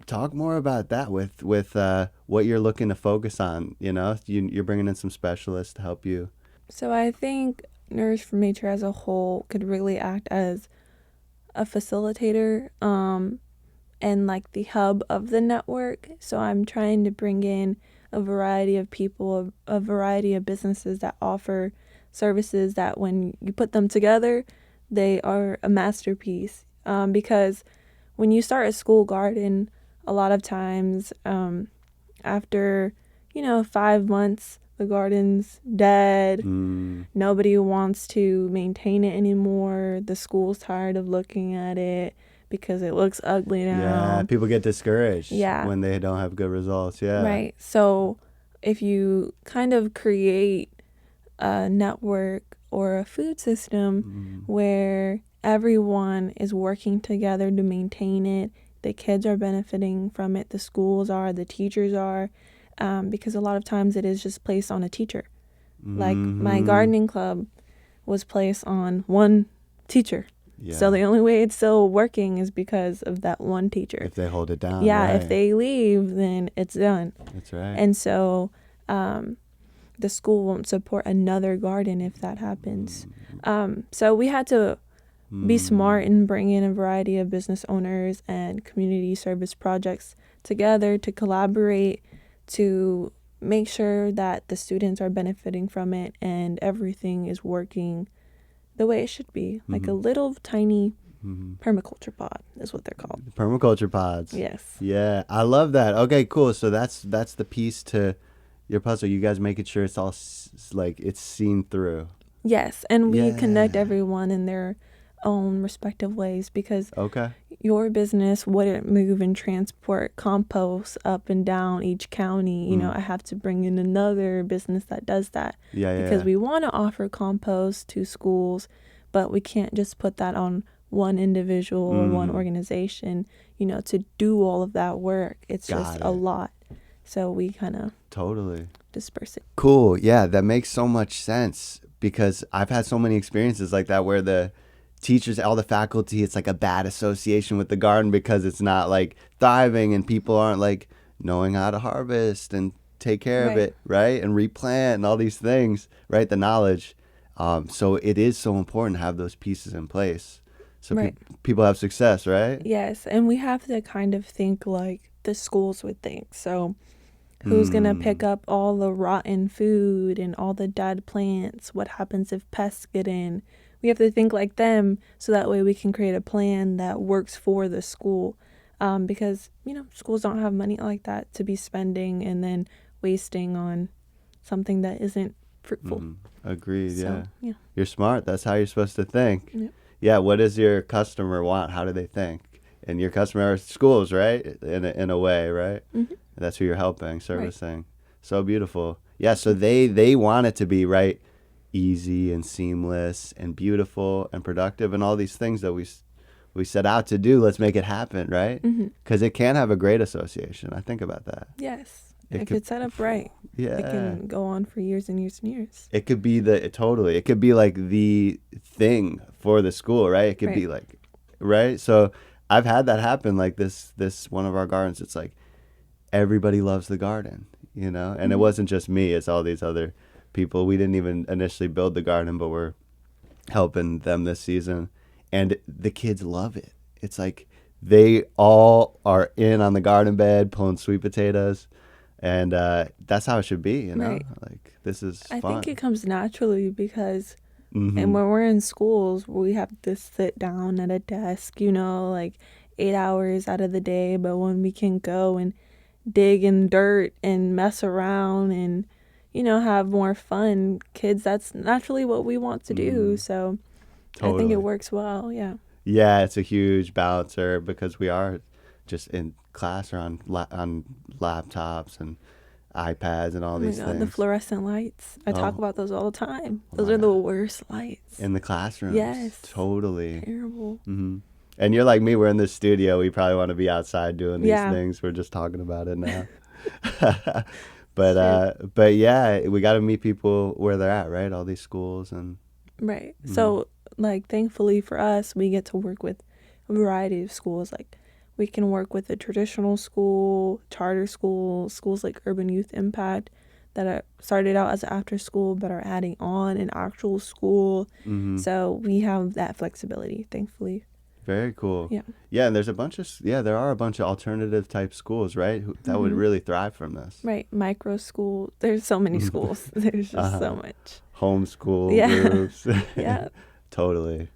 talk more about that with what you're looking to focus on. You're bringing in some specialists to help you. So I think Nourished From Nature as a whole could really act as a facilitator, and like the hub of the network. So I'm trying to bring in a variety of people, a variety of businesses that offer services that when you put them together, they are a masterpiece. Because when you start a school garden, a lot of times, after 5 months, the garden's dead. Nobody wants to maintain it anymore. The school's tired of looking at it because it looks ugly Yeah, now. people get discouraged Yeah. when they don't have good results. Yeah. Right. So if you kind of create a network or a food system where everyone is working together to maintain it, the kids are benefiting from it, the schools are, the teachers are, because a lot of times it is just placed on a teacher. Like my gardening club was placed on one teacher. Yeah. So the only way it's still working is because of that one teacher. If they hold it down. Yeah, right. if they leave, then it's done. That's right. And so the school won't support another garden if that happens. So we had to be smart and bring in a variety of business owners and community service projects together to collaborate to make sure that the students are benefiting from it and everything is working the way it should be. Like a little tiny permaculture pod is what they're called. Permaculture pods. Yes. Yeah, I love that. Okay, cool. So that's the piece to your puzzle. You guys making sure it's all like it's seen through. Yes, and we Yeah. connect everyone in their own respective ways because Okay. your business wouldn't move and transport compost up and down each county. I have to bring in another business that does that. Yeah. Because we want to offer compost to schools, but we can't just put that on one individual or one organization, to do all of that work. It's just a lot. So we kind of totally disperse it. Cool. Yeah, that makes so much sense because I've had so many experiences like that where the teachers, all the faculty, it's like a bad association with the garden because it's not like thriving and people aren't like knowing how to harvest and take care of it, right? And replant and all these things, right? The knowledge. So it is so important to have those pieces in place so people have success, right? Yes, and we have to kind of think like the schools would think. So who's going to pick up all the rotten food and all the dead plants? What happens if pests get in? We have to think like them so that way we can create a plan that works for the school. Because, schools don't have money like that to be spending and then wasting on something that isn't fruitful. Agreed, So, yeah. You're smart. That's how you're supposed to think. Yep. Yeah, what does your customer want? How do they think? And your customer are schools, right? In a way, right? Mm-hmm. That's who you're helping, servicing. Right. So beautiful. Yeah, so they want it to be, right, easy and seamless and beautiful and productive and all these things that we set out to do. Let's make it happen, right? Because it can have a great association. I think about that. Yes. If it's set up right, it can go on for years and years and years. It could be it could be like the thing for the school, right? It could be like, right? So I've had that happen. Like this one of our gardens, it's like everybody loves the garden, and it wasn't just me, it's all these other people. We didn't even initially build the garden, but we're helping them this season. And the kids love it. It's like they all are in on the garden bed pulling sweet potatoes. And that's how it should be, Right. Like, this is I fun. think it comes naturally because and when we're in schools, we have to sit down at a desk, like 8 hours out of the day. But when we can go and dig in dirt and mess around and, have more fun, kids, that's naturally what we want to do. So Totally. I think it works well, yeah. Yeah, it's a huge balancer because we are just in class or on laptops and iPads and all these things. The fluorescent lights. I talk about those all the time. Those my are the worst lights. In the classrooms. Yes. Totally. Terrible. And you're like me, we're in the studio. We probably want to be outside doing these Yeah. things. We're just talking about it now. But yeah, we got to meet people where they're at, right? All these schools and Right. So, like, thankfully for us, we get to work with a variety of schools. Like, We can work with a traditional school, charter school, schools like Urban Youth Impact that are started out as after school but are adding on an actual school. Mm-hmm. So we have that flexibility, thankfully. Very cool. Yeah. Yeah, and there are a bunch of alternative type schools, right? That would really thrive from this. Right. Micro school. There's so many schools. There's just so much. Homeschool Yeah. groups. Yeah. Totally.